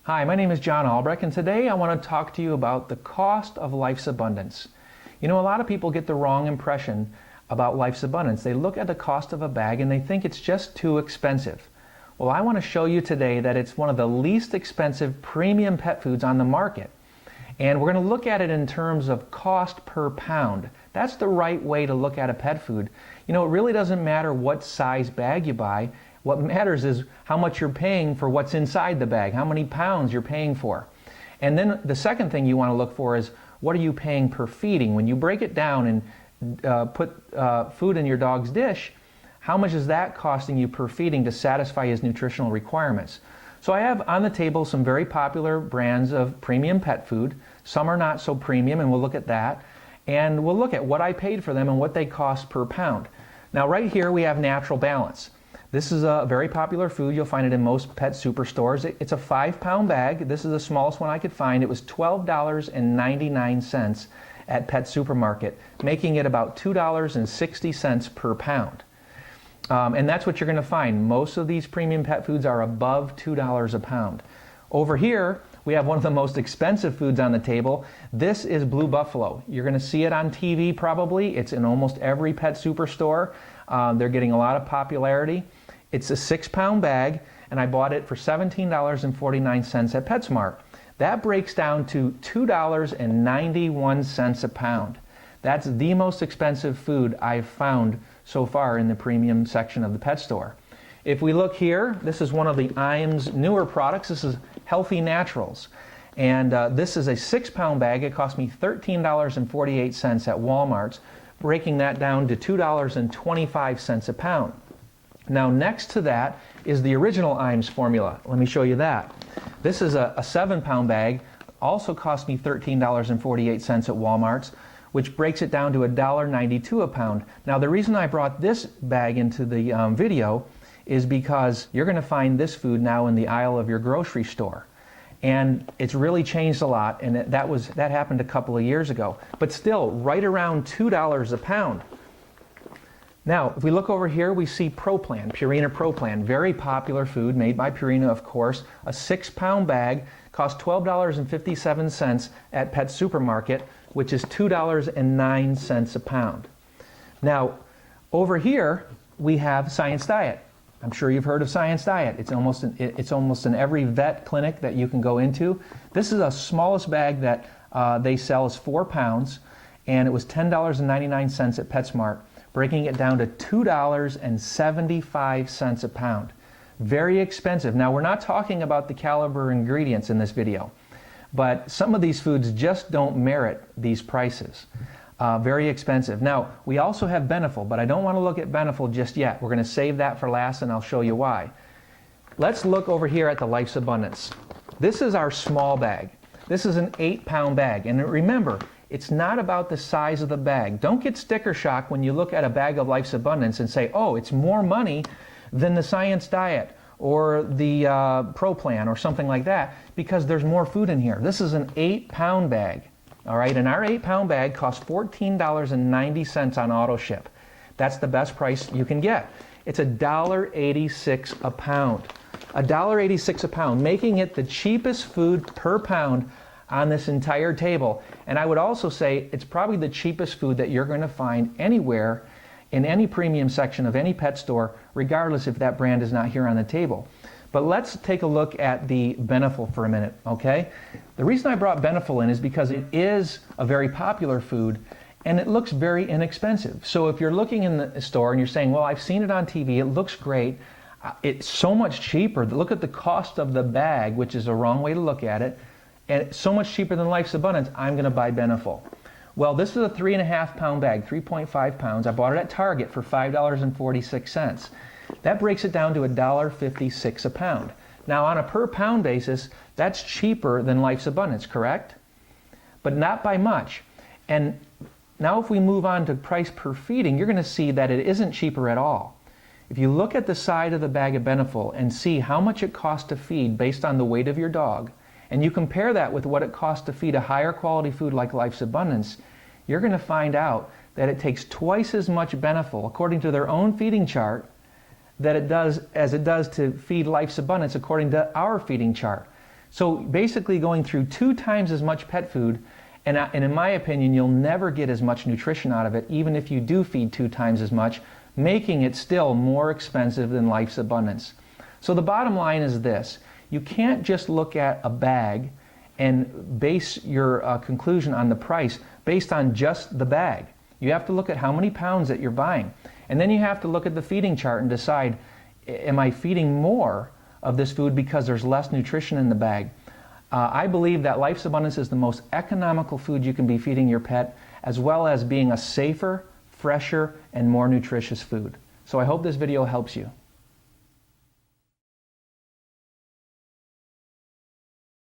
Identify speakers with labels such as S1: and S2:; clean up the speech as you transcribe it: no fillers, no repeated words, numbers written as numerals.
S1: Hi, my name is John Albrecht, and today I want to talk to you about the cost of life's abundance. You know, a lot of people get the wrong impression about life's abundance. They look at the cost of a bag and they think it's just too expensive. Well, I want to show you today that it's one of the least expensive premium pet foods on the market. And we're going to look at it in terms of cost per pound. That's the right way to look at a pet food. You know, it really doesn't matter what size bag you buy. What matters is how much you're paying for what's inside the bag, how many pounds you're paying for. And then the second thing you want to look for is what are you paying per feeding? When you break it down and put food in your dog's dish, how much is that costing you per feeding to satisfy his nutritional requirements? So I have on the table some very popular brands of premium pet food. Some are not so premium, and we'll look at that. And we'll look at what I paid for them and what they cost per pound. Now right here we have Natural Balance. This is a very popular food. You'll find it in most pet superstores. It's a 5-pound bag. This is the smallest one I could find. It was $12.99 at Pet Supermarket, making it about $2.60 per pound. And that's what you're going to find. Most of these premium pet foods are above $2 a pound. Over here, we have one of the most expensive foods on the table. This is Blue Buffalo. You're going to see it on TV probably. It's in almost every pet superstore. They're getting a lot of popularity. It's a 6-pound bag, and I bought it for $17.49 at PetSmart. That breaks down to $2.91 a pound. That's the most expensive food I've found so far in the premium section of the pet store. If we look here, this is one of the Iams newer products. This is Healthy Naturals. And this is a 6-pound bag. It cost me $13.48 at Walmart's, breaking that down to $2.25 a pound. Now next to that is the original Iams formula. Let me show you that. This is a 7-pound bag, also cost me $13.48 at Walmart's, which breaks it down to $1.92 a pound. Now the reason I brought this bag into the video is because you're going to find this food now in the aisle of your grocery store. And it's really changed a lot, and that happened a couple of years ago. But still, right around $2 a pound. Now, if we look over here, we see ProPlan, Purina ProPlan, very popular food made by Purina, of course. A 6-pound bag costs $12.57 at Pet Supermarket, which is $2.09 a pound. Now, over here, we have Science Diet. I'm sure you've heard of Science Diet. It's almost in every vet clinic that you can go into. This is the smallest bag that they sell is 4 pounds, and it was $10.99 at PetSmart, breaking it down to $2.75 a pound. Very expensive. Now, we're not talking about the caliber ingredients in this video, but some of these foods just don't merit these prices. Very expensive. Now, we also have Beneful, but I don't want to look at Beneful just yet. We're going to save that for last, and I'll show you why. Let's look over here at the Life's Abundance. This is our small bag. This is an 8-pound bag, and remember, it's not about the size of the bag. Don't get sticker shock when you look at a bag of Life's Abundance and say, oh, it's more money than the Science Diet or the ProPlan or something like that, because there's more food in here. This is an 8-pound bag. All right, and our 8-pound bag costs $14.90 on auto ship. That's the best price you can get. It's $1.86 a pound. $1.86 a pound, making it the cheapest food per pound on this entire table. And I would also say it's probably the cheapest food that you're going to find anywhere in any premium section of any pet store, regardless if that brand is not here on the table. But let's take a look at the Beneful for a minute, okay? The reason I brought Beneful in is because it is a very popular food and it looks very inexpensive. So if you're looking in the store and you're saying, well, I've seen it on TV, it looks great, it's so much cheaper. Look at the cost of the bag, which is a wrong way to look at it, and it's so much cheaper than Life's Abundance, I'm going to buy Beneful. Well, this is a 3.5-pound bag, 3.5 pounds. I bought it at Target for $5.46. That breaks it down to $1.56 a pound. Now, on a per pound basis, that's cheaper than Life's Abundance, correct? But not by much. And now if we move on to price per feeding, you're going to see that it isn't cheaper at all. If you look at the side of the bag of Beneful and see how much it costs to feed based on the weight of your dog, and you compare that with what it costs to feed a higher quality food like Life's Abundance, you're going to find out that it takes twice as much Beneful, according to their own feeding chart, as it does to feed Life's Abundance according to our feeding chart. So basically going through 2 times as much pet food, and in my opinion, you'll never get as much nutrition out of it, even if you do feed 2 times as much, making it still more expensive than Life's Abundance. So the bottom line is this: you can't just look at a bag and base your conclusion on the price based on just the bag. You have to look at how many pounds that you're buying. And then you have to look at the feeding chart and decide, am I feeding more of this food because there's less nutrition in the bag? I believe that Life's Abundance is the most economical food you can be feeding your pet, as well as being a safer, fresher, and more nutritious food. So I hope this video helps you.